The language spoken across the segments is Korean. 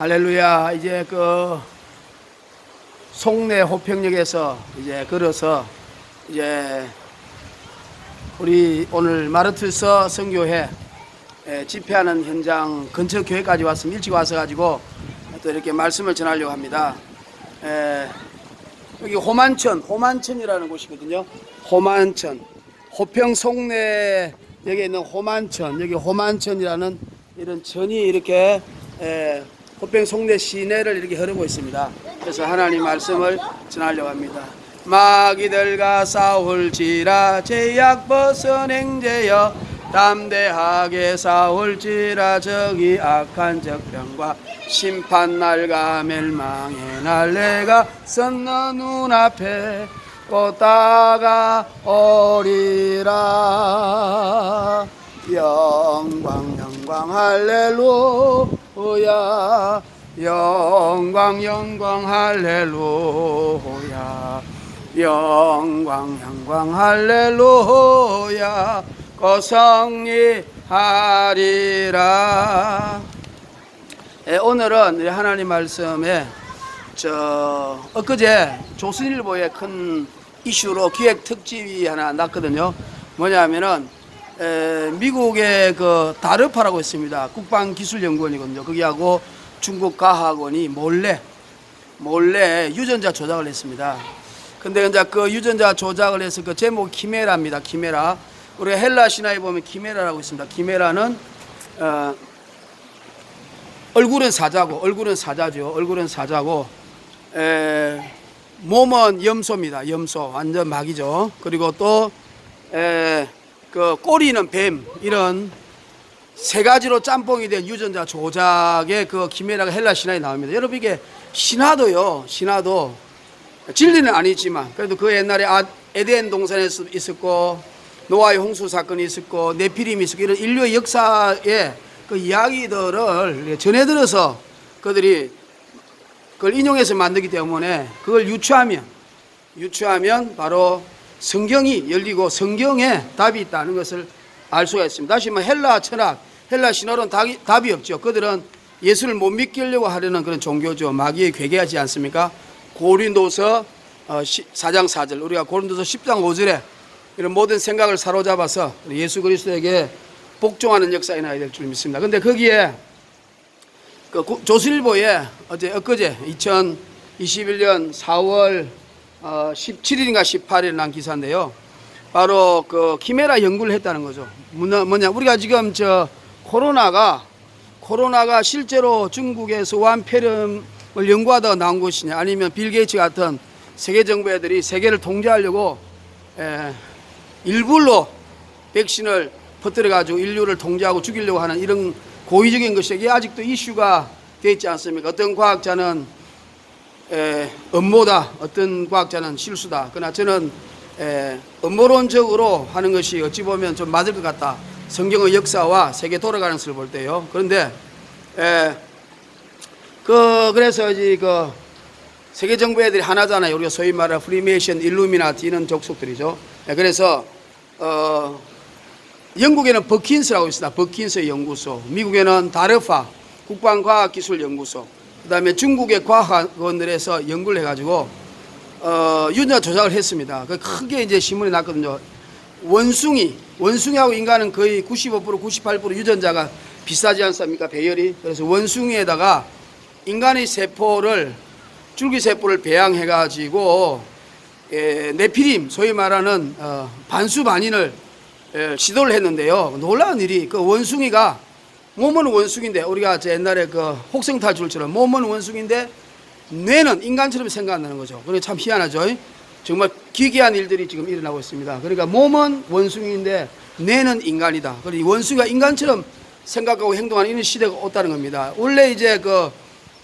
할렐루야. 이제 그 송내 호평역에서 이제 걸어서 이제 우리 오늘 마르투스 선교회 집회하는 현장 근처 교회까지 왔으면 일찍 와서 가지고 또 이렇게 말씀을 전하려고 합니다. 여기 호만천이라는 곳이거든요. 호만천, 호평 송내 여기 있는 호만천, 여기 호만천이라는 이런 천이 이렇게 호평 송내 시내를 이렇게 흐르고 있습니다. 그래서 하나님 말씀을 전하려고 합니다. 마귀들과 싸울지라 제약 벗은 행제여 담대하게 싸울지라 저기 악한 적병과 심판날과 멸망의 날 내가 섰는 눈앞에 곧 다가오리라. 영광 할렐루야, 영광 할렐루야, 영광 할렐루야, 고성리하리라. 오늘은 하나님 말씀에 엊그제 조선일보에 큰 이슈로 기획 특집이 하나 났거든요. 뭐냐면은 미국의 그 다르파라고 있습니다. 국방기술연구원이거든요. 거기하고 중국 과학원이 몰래 유전자 조작을 했습니다. 근데 이제 그 유전자 조작을 해서 그 제목 키메라입니다. 키메라. 우리가 헬라 신화에 보면 키메라라고 있습니다. 키메라는 얼굴은 사자죠. 얼굴은 사자고 몸은 염소입니다. 염소. 완전 마귀죠. 그리고 또 그 꼬리는 뱀. 이런 세 가지로 짬뽕이 된 유전자 조작의 그 키메라가 헬라 신화에 나옵니다. 여러분 이게 신화도 진리는 아니지만 그래도 그 옛날에 에덴 동산에서 있었고 노아의 홍수 사건이 있었고 네피림이 있었고 이런 인류의 역사의 그 이야기들을 전해들어서 그들이 그걸 인용해서 만들기 때문에 그걸 유추하면 바로 성경이 열리고 성경에 답이 있다는 것을 알 수가 있습니다. 다시 말해 헬라 철학, 헬라 신화로는 답이 없죠. 그들은 예수를 못 믿기려고 하려는 그런 종교죠. 마귀에 괴계하지 않습니까? 고린도서 4장 4절, 우리가 고린도서 10장 5절에 이런 모든 생각을 사로잡아서 예수 그리스도에게 복종하는 역사에 나야 될 줄 믿습니다. 근데 거기에 그 조선일보에 엊그제 2021년 4월 17일인가 18일 난 기사인데요. 바로 그 키메라 연구를 했다는 거죠. 뭐냐, 우리가 지금 코로나가 실제로 중국에서 우한폐렴을 연구하다가 나온 것이냐, 아니면 빌 게이츠 같은 세계 정부 애들이 세계를 통제하려고 일부러 백신을 퍼뜨려 가지고 인류를 통제하고 죽이려고 하는 이런 고의적인 것이 이게 아직도 이슈가 되어 있지 않습니까? 어떤 과학자는 음모다, 어떤 과학자는 실수다. 그러나 저는 음모론적으로 하는 것이 어찌 보면 좀 맞을 것 같다. 성경의 역사와 세계 돌아가는 것을 볼 때요. 그런데 그래서 이제 그 세계 정부 애들이 하나잖아요. 우리가 소위 말하는 프리메이션, 일루미나티 이런 족속들이죠. 그래서 영국에는 버킨스라고 있습니다. 버킨스 연구소. 미국에는 다르파 국방과학기술연구소. 그다음에 중국의 과학원들에서 연구를 해가지고 유전자 조작을 했습니다. 그 크게 이제 신문이 났거든요. 원숭이하고 인간은 거의 95% 98% 유전자가 비슷하지 않습니까? 배열이. 그래서 원숭이에다가 인간의 줄기세포를 배양해가지고 네피림, 소위 말하는 반수반인을 시도를 했는데요. 놀라운 일이 그 원숭이가 몸은 원숭인데 우리가 옛날에 그 혹성탈출처럼 몸은 원숭인데 뇌는 인간처럼 생각한다는 거죠. 그게 참 희한하죠. 정말 기괴한 일들이 지금 일어나고 있습니다. 그러니까 몸은 원숭이인데 뇌는 인간이다. 그리고 원숭이가 인간처럼 생각하고 행동하는 이런 시대가 왔다는 겁니다. 원래 이제 그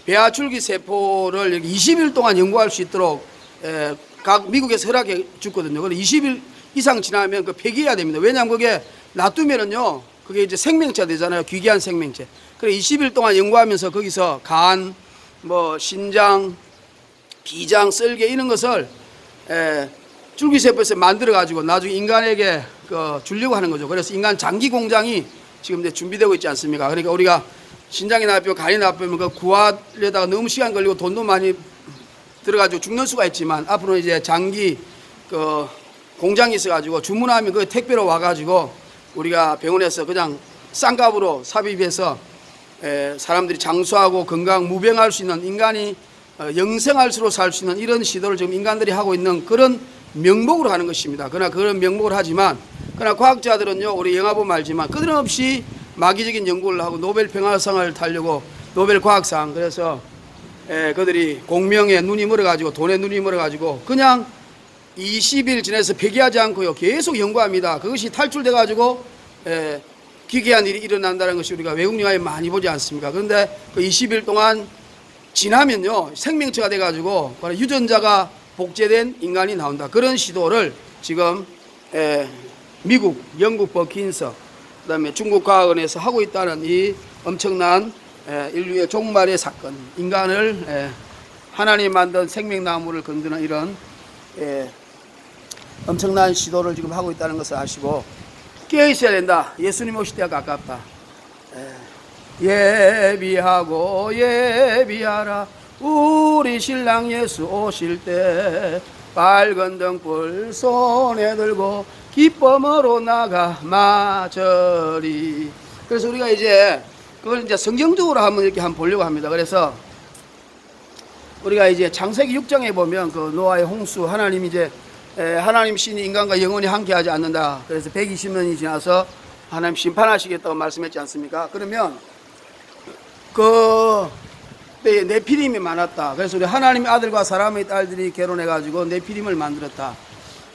배아 줄기 세포를 20일 동안 연구할 수 있도록 각 미국에서 허락해 줬거든요. 그런데 20일 이상 지나면 그 폐기해야 됩니다. 왜냐하면 그게 놔두면은요, 그게 이제 생명체가 되잖아요. 귀귀한 생명체. 그래 20일 동안 연구하면서 거기서 간, 신장, 비장, 썰개 이런 것을 줄기세포에서 만들어 가지고 나중에 인간에게 주려고 하는 거죠. 그래서 인간 장기 공장이 지금 이제 준비되고 있지 않습니까? 그러니까 우리가 신장이 나쁘고 간이 나쁘면 그 구하려다가 너무 시간 걸리고 돈도 많이 들어가지고 죽는 수가 있지만 앞으로 이제 장기 그 공장이 있어가지고 주문하면 그 택배로 와가지고 우리가 병원에서 그냥 싼 값으로 삽입해서 사람들이 장수하고 건강 무병할 수 있는 인간이 영생할수록 살 수 있는 이런 시도를 지금 인간들이 하고 있는 그런 명목으로 하는 것입니다. 그러나 그런 명목을 하지만 그러나 과학자들은요 우리 영화 보면 알지만 끊임없이 마귀적인 연구를 하고 노벨 평화상을 타려고 노벨 과학상 그래서 그들이 공명에 눈이 멀어가지고 돈에 눈이 멀어가지고 그냥 20일 지내서 폐기하지 않고요 계속 연구합니다. 그것이 탈출돼가지고 기괴한 일이 일어난다는 것이 우리가 외국 영화에 많이 보지 않습니까? 그런데 그 20일 동안 지나면요 생명체가 돼가지고 유전자가 복제된 인간이 나온다. 그런 시도를 지금 미국, 영국 버킨서 그다음에 중국 과학원에서 하고 있다는 이 엄청난 인류의 종말의 사건, 인간을 하나님 만든 생명나무를 건드는 이런 엄청난 시도를 지금 하고 있다는 것을 아시고 깨어 있어야 된다. 예수님 오실 때가 가깝다. 예비하고 예비하라. 우리 신랑 예수 오실 때 밝은 등불 손에 들고 기쁨으로 나가 마저리. 그래서 우리가 이제 그걸 이제 성경적으로 한번 이렇게 한번 보려고 합니다. 그래서 우리가 이제 창세기 6장에 보면 그 노아의 홍수 하나님 이제 하나님 신이 인간과 영원히 함께하지 않는다. 그래서 120년이 지나서 하나님 심판하시겠다고 말씀했지 않습니까? 그러면 그 네피림이 많았다. 그래서 우리 하나님의 아들과 사람의 딸들이 결혼해가지고 네피림을 만들었다.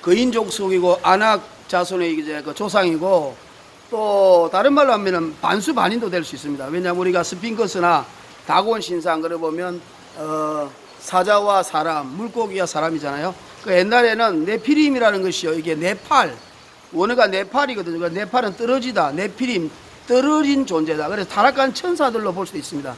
거인족 속이고 아낙 자손의 이제 그 조상이고 또 다른 말로 하면은 반수반인도 될 수 있습니다. 왜냐하면 우리가 스핑크스나 다곤 신상 그래 보면 사자와 사람, 물고기와 사람이잖아요. 그 옛날에는 네피림이라는 것이요. 이게 네팔, 원어가 네팔이거든요. 그러니까 네팔은 떨어지다, 네피림, 떨어진 존재다. 그래서 타락한 천사들로 볼 수도 있습니다.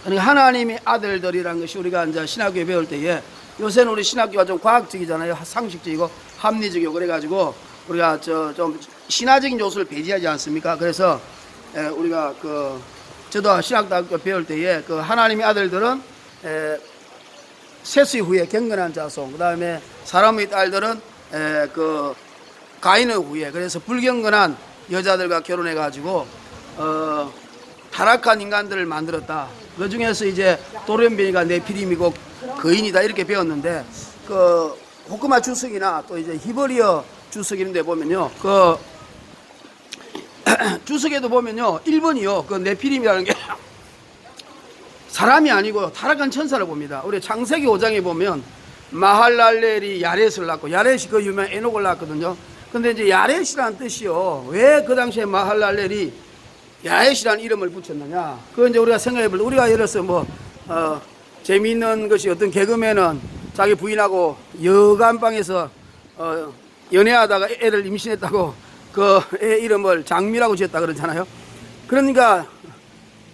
그러니까 하나님의 아들들이라는 것이 우리가 이제 신학교에 배울 때에 요새는 우리 신학교가 좀 과학적이잖아요. 상식적이고 합리적이고 그래가지고 우리가 좀 신화적인 요소를 배제하지 않습니까? 그래서 우리가 저도 신학대학교 배울 때에 그 하나님의 아들들은 셋의 후에 경건한 자손, 그 다음에 사람의 딸들은 그 가인의 후에 그래서 불경건한 여자들과 결혼해가지고 타락한 인간들을 만들었다. 그 중에서 이제 도련변이가 네피림이고 거인이다 이렇게 배웠는데 그 호크마 주석이나 또 이제 히버리어 주석인데 보면요 그 주석에도 보면요 1번이요 그 네피림이라는 게 사람이 아니고 타락한 천사를 봅니다. 우리 창세기 5장에 보면 마할랄렐이 야렛을 낳고 야렛이 그 유명한 에녹을 낳았거든요. 근데 이제 야렛이라는 뜻이요 왜 그 당시에 마할랄렐이 야렛이라는 이름을 붙였느냐? 그건 이제 우리가 생각해 볼 때 우리가 예를 들어서 재미있는 것이 어떤 개그맨은 자기 부인하고 여간방에서 연애하다가 애를 임신했다고 그 애 이름을 장미라고 지었다 그러잖아요. 그러니까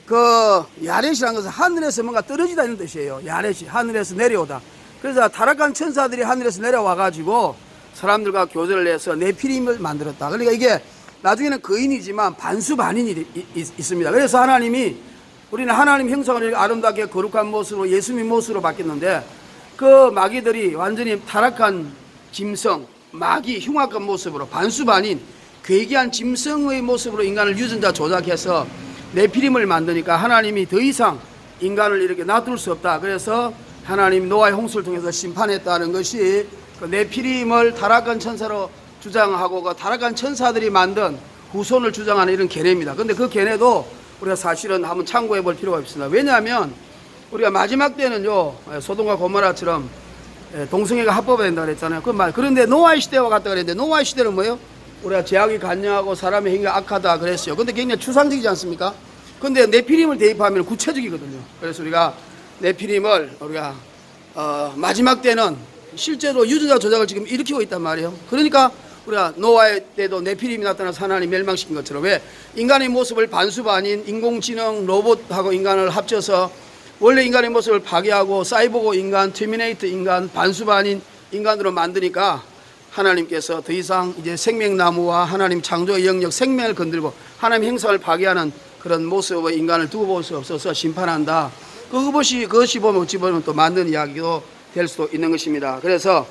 그 야렛이라는 것은 하늘에서 뭔가 떨어지다 이런 뜻이에요. 야렛이 하늘에서 내려오다. 그래서 타락한 천사들이 하늘에서 내려와 가지고 사람들과 교제를 해서 네피림을 만들었다. 그러니까 이게 나중에는 거인이지만 반수반인이 있습니다. 그래서 하나님이 우리는 하나님 형상을 아름답게 거룩한 모습으로 예수님 모습으로 바뀌었는데 그 마귀들이 완전히 타락한 짐승, 마귀, 흉악한 모습으로 반수반인 괴기한 짐승의 모습으로 인간을 유전자 조작해서 네피림을 만드니까 하나님이 더 이상 인간을 이렇게 놔둘 수 없다. 그래서 하나님 노아의 홍수를 통해서 심판했다는 것이 그 네피림을 타락한 천사로 주장하고 그 타락한 천사들이 만든 후손을 주장하는 이런 견해입니다. 그런데 그 견해도 우리가 사실은 한번 참고해 볼 필요가 있습니다. 왜냐하면 우리가 마지막 때는요 소돔과 고모라처럼 동성애가 합법화된다 그랬잖아요. 그런데 노아의 시대와 같다 그랬는데 노아의 시대는 뭐예요? 우리가 죄악이 간영하고 사람의 행위가 악하다 그랬어요. 근데 굉장히 추상적이지 않습니까? 근데 네피림을 대입하면 구체적이거든요. 그래서 우리가 네피림을 우리가 마지막 때는 실제로 유전자 조작을 지금 일으키고 있단 말이에요. 그러니까 우리가 노아의 때도 네피림이 나타나서 하나님 멸망시킨 것처럼 왜 인간의 모습을 반수반인 인공지능 로봇하고 인간을 합쳐서 원래 인간의 모습을 파괴하고 사이보그 인간, 터미네이터 인간, 반수반인 인간으로 만드니까 하나님께서 더 이상 이제 생명나무와 하나님 창조의 영역 생명을 건들고 하나님 형상을 파괴하는 그런 모습의 인간을 두고 볼 수 없어서 심판한다. 그것이 보면 어찌 보면 또 맞는 이야기도 될 수도 있는 것입니다. 그래서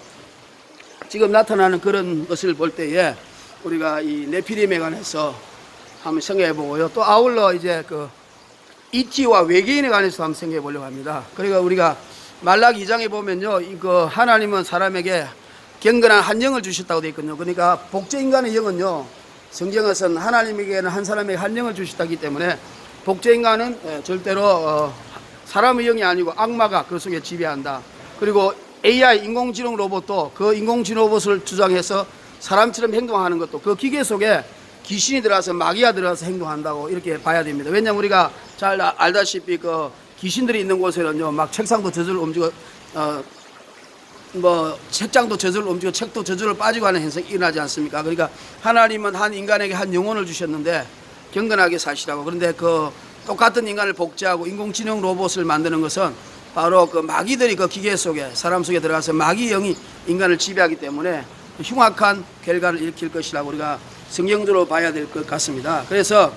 지금 나타나는 그런 것을 볼 때에 우리가 이 네피림에 관해서 한번 생각해 보고요. 또 아울러 이제 그 이티와 외계인에 관해서 한번 생각해 보려고 합니다. 그러니까 우리가 말라기 2장에 보면요, 그 하나님은 사람에게 경건한 한 영을 주셨다고 되어 있거든요. 그러니까 복제 인간의 영은요, 성경에서는 하나님에게는 한 사람에게 한 영을 주셨다기 때문에 복제 인간은 절대로 사람의 영이 아니고 악마가 그 속에 지배한다. 그리고 AI 인공지능 로봇도 그 인공지능 로봇을 주장해서 사람처럼 행동하는 것도 그 기계 속에 귀신이 들어가서 마귀가 들어가서 행동한다고 이렇게 봐야 됩니다. 왜냐하면 우리가 잘 알다시피 그 귀신들이 있는 곳에는요, 막 책상도 저절로 움직여, 책장도 저절로 움직이고 책도 저절로 빠지고 하는 현상이 일어나지 않습니까? 그러니까 하나님은 한 인간에게 한 영혼을 주셨는데 경건하게 사시라고. 그런데 그 똑같은 인간을 복제하고 인공지능 로봇을 만드는 것은 바로 그 마귀들이 그 기계 속에 사람 속에 들어가서 마귀 영이 인간을 지배하기 때문에 흉악한 결과를 일으킬 것이라고 우리가 성경적으로 봐야 될 것 같습니다. 그래서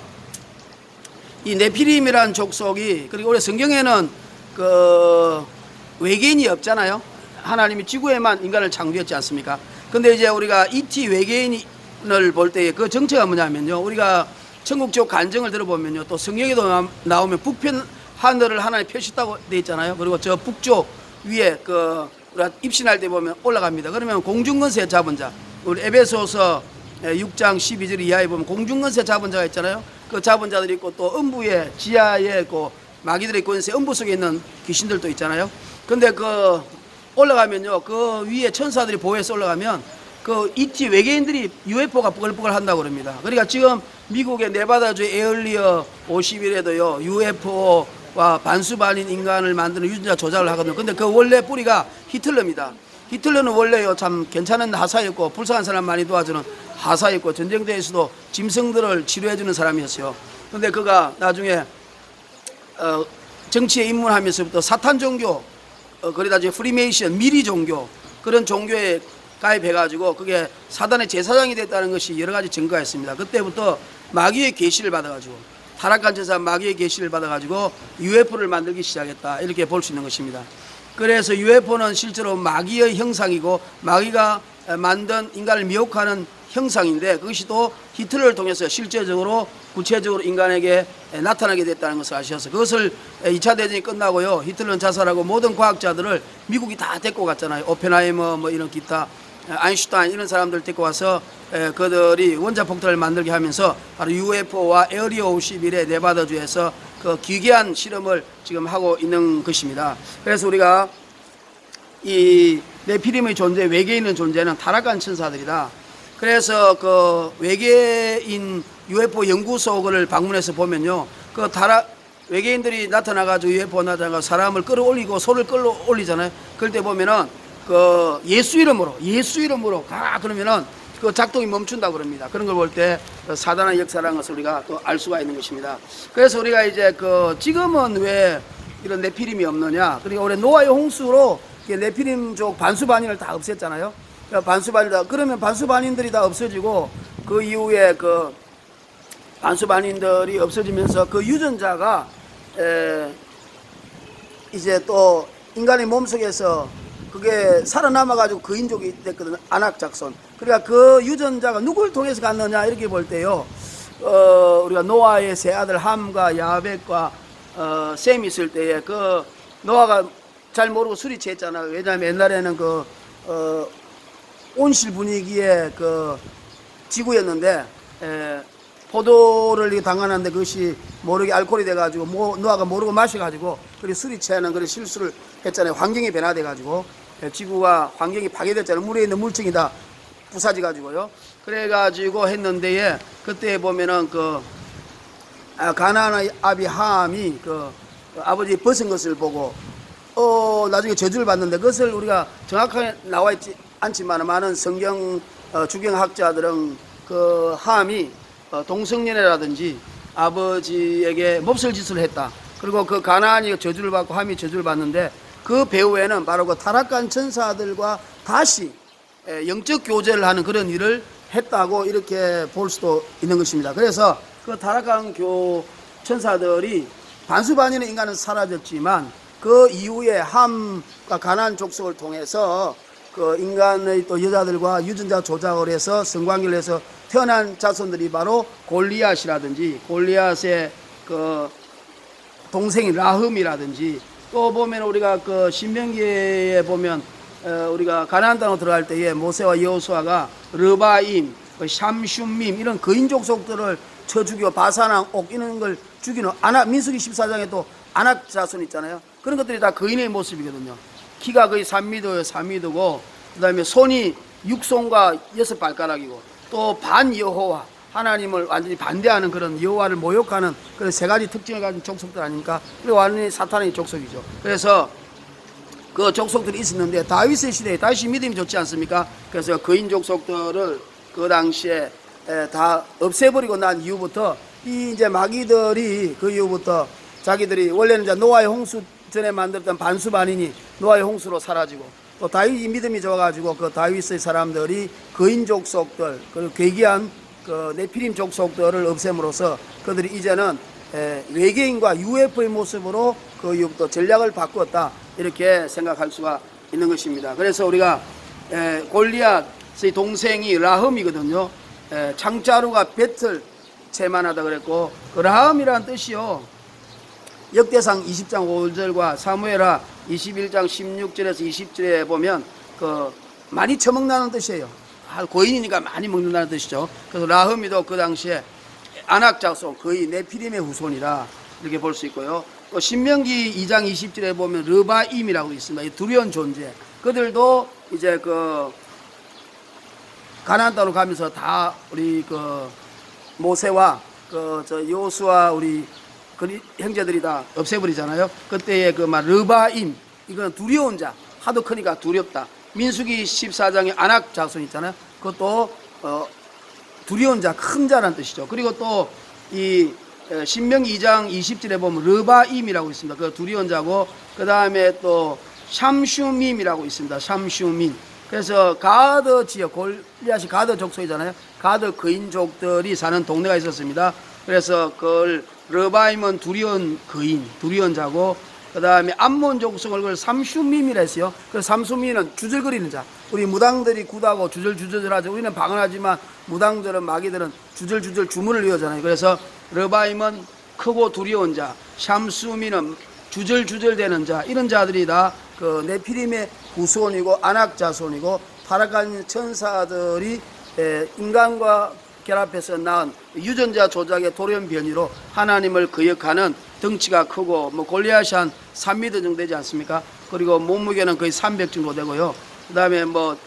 이 네피림이라는 족속이, 그리고 우리 성경에는 그 외계인이 없잖아요. 하나님이 지구에만 인간을 창조했지 않습니까? 근데 이제 우리가 이티 외계인을 볼 때에 그 정체가 뭐냐면요, 우리가 천국적 간증을 들어보면요, 또 성경에도 나오면 북편 하늘을 하나님 펴셨다고 되어 있잖아요. 그리고 저 북쪽 위에 그 우리가 입신할 때 보면 올라갑니다. 그러면 공중권세 잡은 자, 우리 에베소서 6장 12절 이하에 보면 공중권세 잡은 자가 있잖아요. 그 잡은 자들이 있고 또 음부에 지하에 있고 마귀들의 권세, 음부 속에 있는 귀신들도 있잖아요. 근데 그 올라가면요, 그 위에 천사들이 보호해서 올라가면 그 이티 외계인들이 UFO가 뽀글뽀글 한다고 그럽니다. 그러니까 지금 미국의 네바다주 에얼리어 51에도요 UFO와 반수반인 인간을 만드는 유전자 조작을 하거든요. 근데 그 원래 뿌리가 히틀러입니다. 히틀러는 원래요 참 괜찮은 하사였고 불쌍한 사람 많이 도와주는 하사였고 전쟁터에서도 짐승들을 치료해주는 사람이었어요. 근데 그가 나중에 정치에 입문하면서부터 사탄 종교, 그러다 이제 프리메이션, 미리 종교, 그런 종교에 가입해가지고 그게 사단의 제사장이 됐다는 것이 여러 가지 증거가 있습니다. 그때부터 마귀의 계시를 받아가지고 타락한 천사 마귀의 계시를 받아가지고 UFO를 만들기 시작했다, 이렇게 볼 수 있는 것입니다. 그래서 UFO는 실제로 마귀의 형상이고 마귀가 만든 인간을 미혹하는 형상인데 그것이 또 히틀러를 통해서 실제적으로 구체적으로 인간에게 나타나게 됐다는 것을 아셔서 그것을 2차 대전이 끝나고요, 히틀러는 자살하고 모든 과학자들을 미국이 다 데리고 갔잖아요. 오펜하이머 뭐 이런 기타 아인슈타인 이런 사람들 데리고 와서 그들이 원자폭탄을 만들게 하면서 바로 UFO와 에어리어 51의 네바다주에서 그 기괴한 실험을 지금 하고 있는 것입니다. 그래서 우리가 이 네피림의 존재, 외계인의 존재는 타락한 천사들이다. 그래서 그 외계인 UFO 연구소를 방문해서 보면요, 그 외계인들이 나타나가지고 UFO 나타나가 사람을 끌어올리고 소를 끌어올리잖아요. 그럴 때 보면은 그 예수 이름으로 가라 그러면은 그 작동이 멈춘다 그럽니다. 그런 걸 볼 때 사단의 역사라는 것을 우리가 또 알 수가 있는 것입니다. 그래서 우리가 이제 그 지금은 왜 이런 네피림이 없느냐? 그리고 올해 노아의 홍수로 네피림족 반수반인을 다 없앴잖아요. 그러면 반수반인들이 다 없어지고 그 이후에 그 반수반인들이 없어지면서 그 유전자가 이제 또 인간의 몸속에서 그게 살아남아가지고 그인족이 됐거든요. 안악작손. 그러니까 그 유전자가 누굴 통해서 갔느냐 이렇게 볼 때요, 우리가 노아의 세 아들 함과 야벳과 셈이 있을 때에 그 노아가 잘 모르고 술이 취했잖아요. 왜냐하면 옛날에는 그 온실 분위기의 그 지구였는데 포도를 당하는데 그것이 모르게 알코올이 돼가지고 노아가 모르고 마셔가지고 그리고 술이 취하는 그런 실수를 했잖아요. 환경이 변화돼가지고 지구가 환경이 파괴됐잖아요. 물에 있는 물층이 다 부사져가지고요. 그래가지고 했는데 그때 보면은 그 가나안의 아비 함이 그 아버지 벗은 것을 보고 나중에 저주를 받는데 그것을 우리가 정확하게 나와 있지 않지만 많은 성경 주경학자들은 그 함이 동성연애라든지 아버지에게 몹쓸 짓을 했다. 그리고 그 가나안이 저주를 받고 함이 저주를 받는데 그 배후에는 바로 그 타락한 천사들과 다시 영적 교제를 하는 그런 일을 했다고 이렇게 볼 수도 있는 것입니다. 그래서 그 타락한 천사들이 반수반인의 인간은 사라졌지만 그 이후에 함과 가나안 족속을 통해서 그 인간의 또 여자들과 유전자 조작을 해서 성관계를 해서 태어난 자손들이 바로 골리앗이라든지 골리앗의 그 동생인 라흠이라든지 또 보면 우리가 그 신명기에 보면 우리가 가나안 땅으로 들어갈 때에 모세와 여호수아가 르바임, 샴슌밈 이런 거인 족속들을 쳐 죽이고 바사랑 옥 이런 걸 죽이는 민수기 14장에 또 아낙 자손 있잖아요. 그런 것들이 다 거인의 모습이거든요. 키가 거의 3m예요. 3m고 그다음에 손이 6손과 6발가락이고 또 반 여호와 하나님을 완전히 반대하는 그런 여호와를 모욕하는 그런 세 가지 특징을 가진 족속들 아닙니까? 그리고 완전히 사탄의 족속이죠. 그래서 그 족속들이 있었는데 다윗의 시대에 다윗이 믿음이 좋지 않습니까? 그래서 거인 족속들을 그 당시에 다 없애버리고 난 이후부터 이 이제 마귀들이 그 이후부터 자기들이 원래는 이제 노아의 홍수 전에 만들었던 반수반인이 노아의 홍수로 사라지고 또 다윗이 믿음이 좋아가지고 그 다윗의 사람들이 거인 족속들 그리고 괴기한 그 네피림 족속들을 없앰으로써 그들이 이제는 외계인과 UFO의 모습으로 그 이후부터 전략을 바꾸었다 이렇게 생각할 수가 있는 것입니다. 그래서 우리가 골리앗의 동생이 라흠이거든요. 창자루가 뱃을 채만하다 그랬고 그 라흠이라는 뜻이요 역대상 20장 5절과 사무엘하 21장 16절에서 20절에 보면 그 많이 처먹는다는 뜻이에요. 고인이니까 많이 먹는다는 뜻이죠. 그래서 라흠이도 그 당시에 아낙 자손 거의 네피림의 후손이라 이렇게 볼 수 있고요. 또 신명기 2장 20절에 보면 르바임이라고 있습니다. 이 두려운 존재. 그들도 이제 그 가나안 땅으로 가면서 다 우리 그 모세와 그 저 여호수아 우리 그 형제들이 다 없애버리잖아요. 그때의 그 말 르바임 이건 두려운 자 하도 크니까 두렵다. 민수기 14장에 아낙 자손 있잖아요. 그것도 두려운 자, 큰 자라는 뜻이죠. 그리고 또 이 신명기 2장 20절에 보면 르바임이라고 있습니다. 그 두려운 자고 그 다음에 또 샴슌밈이라고 있습니다. 샴슌밈. 그래서 가드 지역 골리앗이 가드 족속이잖아요. 가드 거인족들이 사는 동네가 있었습니다. 그래서 그걸 르바임은 두려운 거인, 두려운 자고 그 다음에 암몬 족속을 그걸 삼슈밈이라 했어요. 그 삼슈밈은 주절거리는 자. 우리 무당들이 굿하고 주절주절 하죠. 우리는 방언하지만 무당들은 마귀들은 주절주절 주문을 외우잖아요. 그래서 르바임은 크고 두려운 자, 샴수민은 주절주절 되는 자, 이런 자들이 다 그 네피림의 후손이고 아낙 자손이고 타락한 천사들이 인간과 결합해서 낳은 유전자 조작의 돌연변이로 하나님을 거역하는 덩치가 크고 뭐 골리앗이 한 3m 정도 되지 않습니까? 그리고 몸무게는 거의 300 정도 되고요. 그 다음에 뭐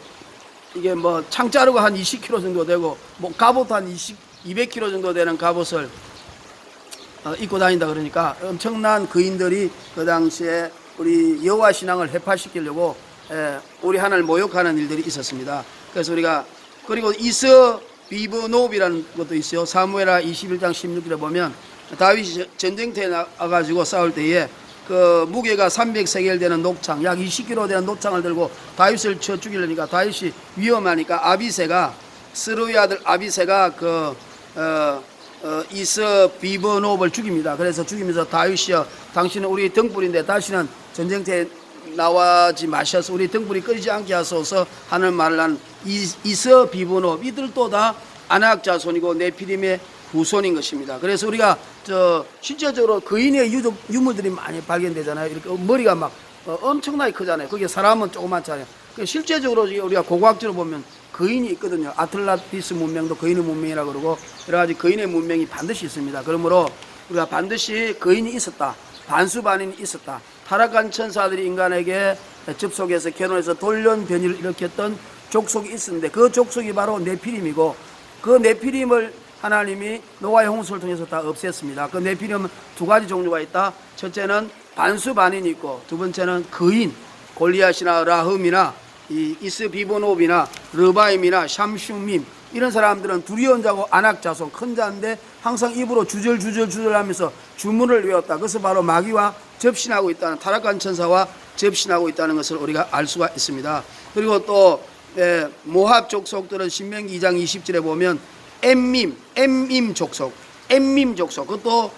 이게 뭐 창자루가 한 20kg 정도 되고 뭐 갑옷 한 200kg 정도 되는 갑옷을 입고 다닌다 그러니까 엄청난 거인들이 그 당시에 우리 여호와 신앙을 해파시키려고 우리 하나님을 모욕하는 일들이 있었습니다. 그래서 우리가 그리고 이서 비브노비라는 것도 있어요. 사무엘하 21장 16절에 보면 다윗이 전쟁터에 나가지고 싸울 때에 그 무게가 300세겔 되는 녹창, 약 20kg 되는 녹창을 들고 다윗을 쳐 죽이려니까 다윗이 위험하니까 아비새가 스루의 아들 아비새가 이서 비브노브를 죽입니다. 그래서 죽이면서 다윗이여 당신은 우리 등불인데 다시는 전쟁터에 나와지 마셔서 우리 등불이 꺼지지 않게 하소서 하는 말을 한 이서 비브노브 이들도 다 아낙 자손이고 네피림의 후손인 것입니다. 그래서 우리가 실제적으로 거인의 유물들이 많이 발견되잖아요. 이렇게 머리가 막 엄청나게 크잖아요. 그게 사람은 조그맣잖아요. 실제적으로 우리가 고고학적으로 보면 거인이 있거든요. 아틀란티스 문명도 거인의 문명이라고 그러고 여러 가지 거인의 문명이 반드시 있습니다. 그러므로 우리가 반드시 거인이 있었다. 반수반인이 있었다. 타락한 천사들이 인간에게 접속해서 결혼해서 돌연변이를 일으켰던 족속이 있었는데 그 족속이 바로 네피림이고 그 네피림을 하나님이 노아의 홍수를 통해서 다 없앴습니다. 그 네피림은 두 가지 종류가 있다. 첫째는 반수반인이 있고 두 번째는 거인, 골리앗이나 라흠이나 이스비보노비나 르바임이나 샴슌밈 이런 사람들은 두려운 자고 아낙 자손 큰 자인데 항상 입으로 주절 하면서 주문을 외웠다. 그것은 바로 마귀와 접신하고 있다는 타락한 천사와 접신하고 있다는 것을 우리가 알 수가 있습니다. 그리고 또 모압 족속들은 신명기 2장 20절에 보면 엠밈 족속 그것도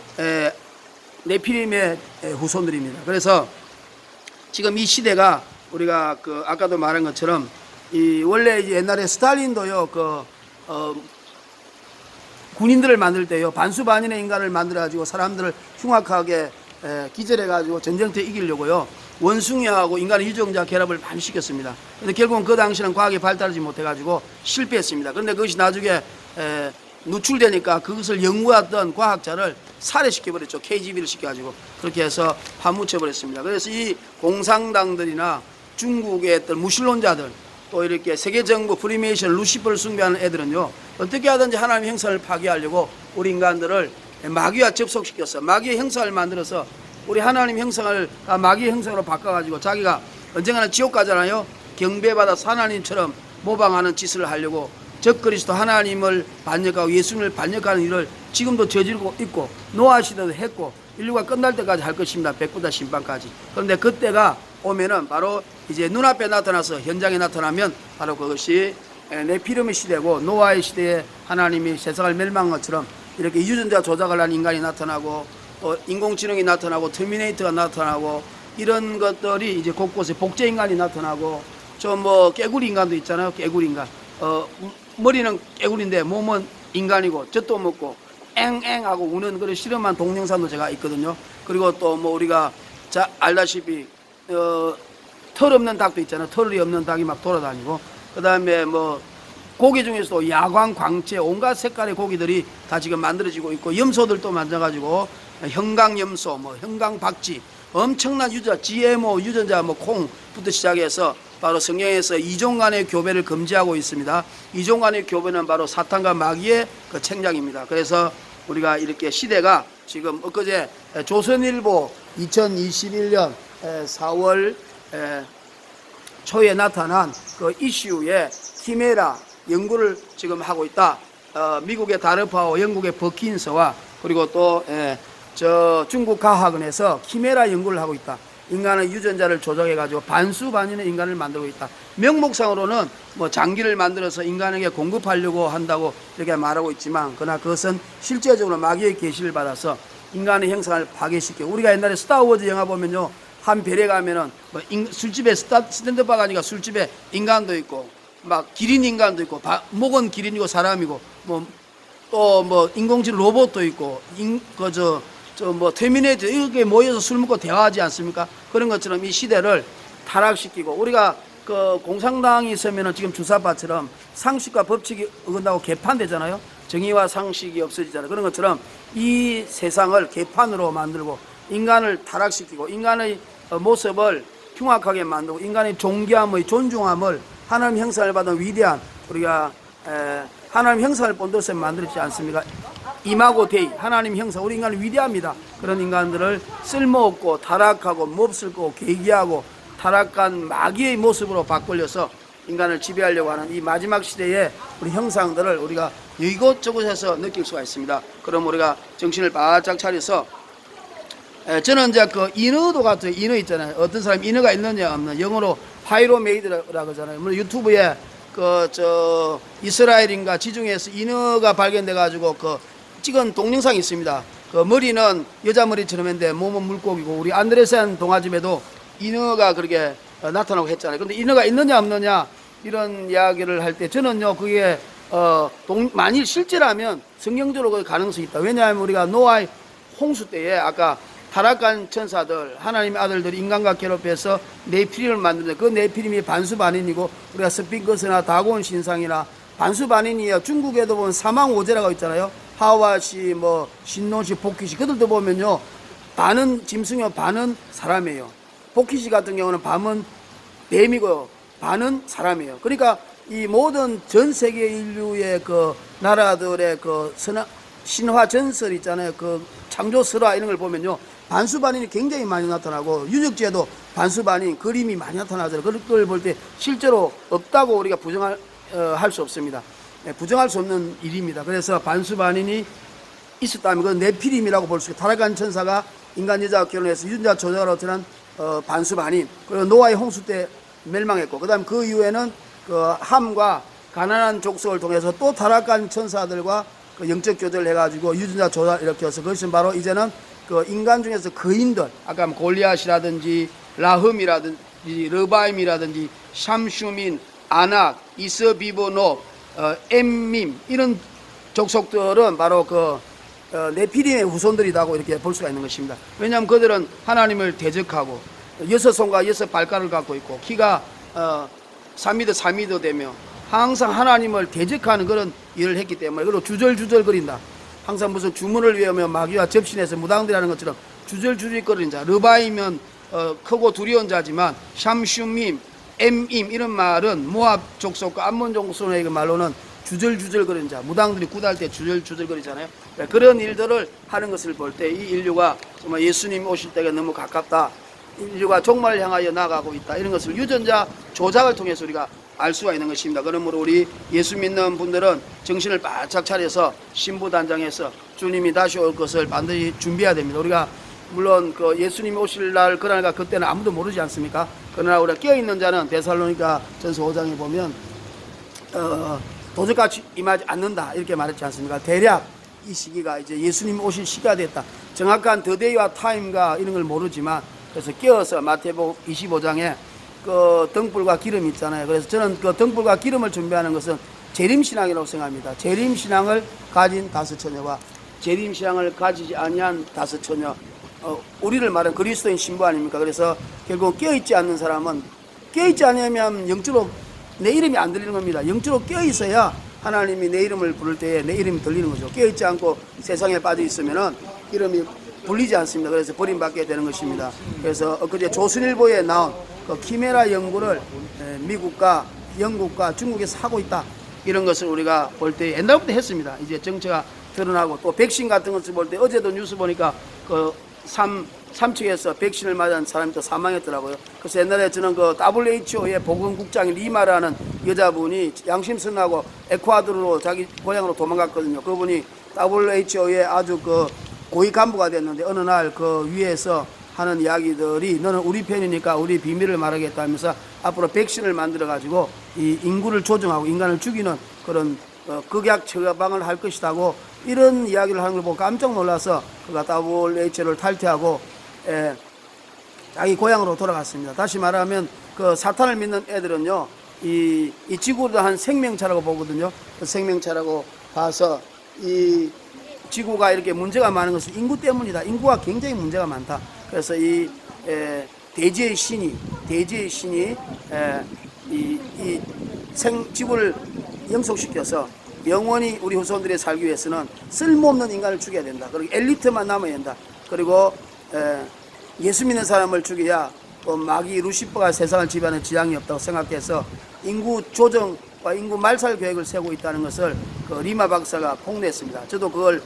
네피림의 후손들입니다. 그래서 지금 이 시대가 우리가 그 아까도 말한 것처럼 이 원래 옛날에 스탈린도요 군인들을 만들 때요 반수반인의 인간을 만들어 가지고 사람들을 흉악하게 기절해 가지고 전쟁터에 이기려고요 원숭이하고 인간의 유전자 결합을 많이 시켰습니다. 근데 결국은 그 당시는 과학이 발달하지 못해 가지고 실패했습니다. 그런데 그것이 나중에 누출되니까 그것을 연구했던 과학자를 살해시켜버렸죠. KGB를 시켜가지고 그렇게 해서 파묻혀버렸습니다. 그래서 이 공산당들이나 중국의 어떤 무신론자들 또 이렇게 세계정부 프리메이션 루시퍼를 숭배하는 애들은요 어떻게 하든지 하나님의 형상을 파괴하려고 우리 인간들을 마귀와 접속시켰어. 마귀의 형상을 만들어서 우리 하나님 형상을 마귀의 형상으로 바꿔가지고 자기가 언젠가는 지옥 가잖아요. 경배받아서 하나님처럼 모방하는 짓을 하려고 적그리스도 하나님을 반역하고 예수님을 반역하는 일을 지금도 저지르고 있고 노아 시대도 했고 인류가 끝날 때까지 할 것입니다. 백부다 심판까지. 그런데 그때가 오면은 바로 이제 눈앞에 나타나서 현장에 나타나면 바로 그것이 네피림의 시대고 노아의 시대에 하나님이 세상을 멸망한 것처럼 이렇게 유전자 조작을 한 인간이 나타나고 또 인공지능이 나타나고 터미네이터가 나타나고 이런 것들이 이제 곳곳에 복제 인간이 나타나고 저 뭐 깨구리 인간도 있잖아요. 깨구리 인간. 머리는 깨구리인데 몸은 인간이고 젖도 먹고 앵앵하고 우는 그런 실험한 동영상도 제가 있거든요. 그리고 또 뭐 우리가 알다시피 털 없는 닭도 있잖아요. 털이 없는 닭이 막 돌아다니고 그 다음에 뭐 고기 중에서도 야광, 광채, 온갖 색깔의 고기들이 다 지금 만들어지고 있고 염소들도 만져가지고 형광염소, 뭐 형광박쥐 엄청난 유전자, GMO 유전자 뭐 콩부터 시작해서 바로 성경에서 이종 간의 교배를 금지하고 있습니다. 이종 간의 교배는 바로 사탄과 마귀의 그 책략입니다. 그래서 우리가 이렇게 시대가 지금 엊그제 조선일보 2021년 4월 초에 나타난 그 이슈에 키메라 연구를 지금 하고 있다. 미국의 다르파와 영국의 버킨스와 그리고 또 저 중국 과학원에서 키메라 연구를 하고 있다. 인간의 유전자를 조작해가지고 반수반인의 인간을 만들고 있다. 명목상으로는 뭐 장기를 만들어서 인간에게 공급하려고 한다고 이렇게 말하고 있지만, 그러나 그것은 실제적으로 마귀의 계시를 받아서 인간의 형상을 파괴시키고, 우리가 옛날에 스타워즈 영화 보면요, 한 별에 가면은 뭐 술집에 스탠드바가 아니라 술집에 인간도 있고, 막 기린 인간도 있고, 목은 기린이고 사람이고, 뭐 또 뭐 인공지능 로봇도 있고, 뭐 터미네이터 이렇게 모여서 술 먹고 대화하지 않습니까? 그런 것처럼 이 시대를 타락시키고, 우리가 그 공산당이 있으면은 지금 주사파처럼 상식과 법칙이 어긋나고 개판되잖아요. 정의와 상식이 없어지잖아요. 그런 것처럼 이 세상을 개판으로 만들고 인간을 타락시키고 인간의 모습을 흉악하게 만들고 인간의 존귀함의 존중함을 하나님 형상을 받은 위대한 우리가 하나님 형상을 본듯이 만들었지 않습니까? 이마고 데이 하나님 형상, 우리 인간은 위대합니다. 그런 인간들을 쓸모없고 타락하고 몹쓸고 괴기하고 타락한 마귀의 모습으로 바꾸려서 인간을 지배하려고 하는 이 마지막 시대의 우리 형상들을 우리가 이곳저곳에서 느낄 수가 있습니다. 그럼 우리가 정신을 바짝 차려서, 저는 이제 그 인어도 같아요. 인어 있잖아요. 어떤 사람이 인어가 있느냐 없느냐, 영어로 파이로메이드라고 하잖아요. 물론 유튜브에 이스라엘인가 지중해에서 인어가 발견돼 가지고 찍은 동영상이 있습니다. 그 머리는 여자 머리처럼 했는데 몸은 물고기고, 우리 안드레센 동화집에도 인어가 그렇게 나타나고 했잖아요. 근데 인어가 있느냐 없느냐 이런 이야기를 할 때 저는요, 그게 만일 실제라면 성경적으로 그 가능성이 있다. 왜냐하면 우리가 노아의 홍수 때에 아까 타락한 천사들, 하나님의 아들들이 인간과 결합해서 네피림을 만드는데, 그 네피림이 반수반인이고, 우리가 스핑크스나 다곤 신상이나 반수반인이에요. 중국에도 보면 사망오제라고 있잖아요. 하와시, 뭐 신노시, 복희시, 그들도 보면요, 반은 짐승이요, 반은 사람이에요. 복희시 같은 경우는 반은 뱀이고 반은 사람이에요. 그러니까 이 모든 전 세계 인류의 그 나라들의 그 신화 전설 있잖아요. 그 창조 설화 이런 걸 보면요, 반수반인이 굉장히 많이 나타나고, 유적지에도 반수반인 그림이 많이 나타나잖아요. 그런 걸 볼 때 실제로 없다고 우리가 부정할 수 없습니다. 부정할 수 없는 일입니다. 그래서 반수반인이 있었다면 그건 네피림이라고 볼 수 있고, 타락한 천사가 인간 여자와 결혼해서 유전자 조작으로 드러난 반수반인, 그리고 노아의 홍수 때 멸망했고, 그 다음 그 이후에는 그 함과 가난한 족속을 통해서 또 타락한 천사들과 그 영적 교제를 해가지고 유전자 조작 이렇게 해서, 그것은 바로 이제는 그 인간 중에서 거인들, 아까 골리앗이라든지 라흠이라든지 르바임이라든지 샴슈민, 아낙, 이스비브노, 엠밈 이런 족속들은 바로 네피림의 후손들이라고 이렇게 볼 수가 있는 것입니다. 왜냐하면 그들은 하나님을 대적하고 6손과 6발가락을 갖고 있고 키가 3m 3m 되며 항상 하나님을 대적하는 그런 일을 했기 때문에, 그리고 주절주절 거린다. 항상 무슨 주문을 외우며 마귀와 접신해서 무당들이라는 것처럼 주절주절 거리는 자. 르바이면 크고 두려운 자지만 샴슈밈, 엠임 이런 말은 모압 족속과 암몬 족속의 말로는 주절주절 거리는 자. 무당들이 굿할 때 주절주절 거리잖아요. 그런 일들을 하는 것을 볼 때 이 인류가 정말 예수님 오실 때가 너무 가깝다, 인류가 종말을 향하여 나아가고 있다, 이런 것을 유전자 조작을 통해서 우리가 알 수가 있는 것입니다. 그러므로 우리 예수 믿는 분들은 정신을 바짝 차려서 신부단장해서 주님이 다시 올 것을 반드시 준비해야 됩니다. 우리가 물론 그 예수님이 오실 날 그날과 그때는 아무도 모르지 않습니까? 그러나 우리가 깨어있는 자는 데살로니가 전서 5장에 보면 도적같이 임하지 않는다 이렇게 말했지 않습니까? 대략 이 시기가 이제 예수님 오실 시기가 됐다. 정확한 더데이와 타임과 이런 걸 모르지만, 그래서 깨어서 마태복음 25장에 그 등불과 기름 있잖아요. 그래서 저는 그 등불과 기름을 준비하는 것은 재림신앙이라고 생각합니다. 재림신앙을 가진 다섯 처녀와 재림신앙을 가지지 아니한 다섯 처녀, 우리를 말하는 그리스도인 신부 아닙니까? 그래서 결국 깨어있지 않는 사람은, 깨어있지 않으면 영적으로 내 이름이 안 들리는 겁니다. 영적으로 깨어있어야 하나님이 내 이름을 부를 때에 내 이름이 들리는 거죠. 깨어있지 않고 세상에 빠져 있으면은 이름이 불리지 않습니다. 그래서 버림받게 되는 것입니다. 그래서 엊그제 조선일보에 나온 그 키메라 연구를 미국과 영국과 중국에서 하고 있다, 이런 것을 우리가 볼 때 옛날부터 했습니다. 이제 정체가 드러나고, 또 백신 같은 것을 볼 때 어제도 뉴스 보니까 그 삼척에서 백신을 맞은 사람이 또 사망했더라고요. 그래서 옛날에 저는 그 WHO의 보건국장인 리마라는 여자분이 양심선하고 에콰도르로 자기 고향으로 도망갔거든요. 그분이 WHO의 아주 그 고위 간부가 됐는데, 어느 날 그 위에서 하는 이야기들이 너는 우리 편이니까 우리 비밀을 말하겠다 하면서 앞으로 백신을 만들어 가지고 이 인구를 조정하고 인간을 죽이는 그런 극약 처방을 할 것이라고 이런 이야기를 하는 걸 보고 깜짝 놀라서 그가 WHO를 탈퇴하고 자기 고향으로 돌아갔습니다. 다시 말하면 그 사탄을 믿는 애들은요, 이 지구를 한 생명차라고 보거든요. 그 생명차라고 봐서 이 지구가 이렇게 문제가 많은 것은 인구 때문이다. 인구가 굉장히 문제가 많다. 그래서 이 대지의 신이 지구를 영속시켜서 영원히 우리 후손들이 살기 위해서는 쓸모없는 인간을 죽여야 된다. 그리고 엘리트만 남아야 된다. 그리고 예수 믿는 사람을 죽여야 마귀 루시퍼가 세상을 지배하는 지향이 없다고 생각해서 인구 조정과 인구 말살 계획을 세우고 있다는 것을 그 리마 박사가 폭로했습니다. 저도 그걸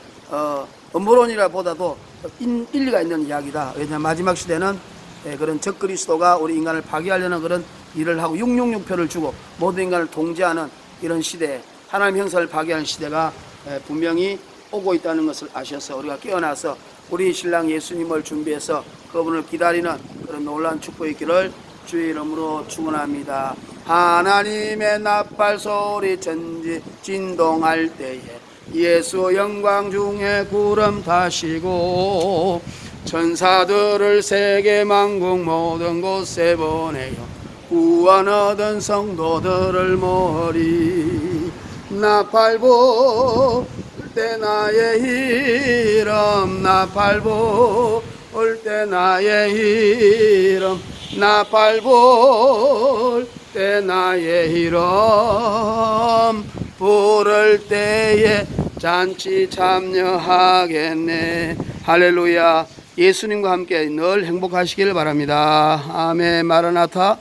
음모론이라 보다도 일리가 있는 이야기다. 왜냐하면 마지막 시대는 그런 적그리스도가 우리 인간을 파괴하려는 그런 일을 하고 666표를 주고 모든 인간을 통제하는 이런 시대, 하나님 형상을 파괴하는 시대가 분명히 오고 있다는 것을 아셔서 우리가 깨어나서 우리 신랑 예수님을 준비해서 그분을 기다리는 그런 놀라운 축복이 있기를 주의 이름으로 축원합니다. 하나님의 나팔 소리 천지 진동할 때에 예수 영광 중에 구름 타시고 천사들을 세계 만국 모든 곳에 보내요 구원 얻은 성도들을 모으리. 나팔 불 때 나의 이름, 나팔 불 때 나의 이름, 나팔 불 때 나의 이름, 부를 때에 잔치 참여하겠네. 할렐루야. 예수님과 함께 늘 행복하시기를 바랍니다. 아멘. 마라나타.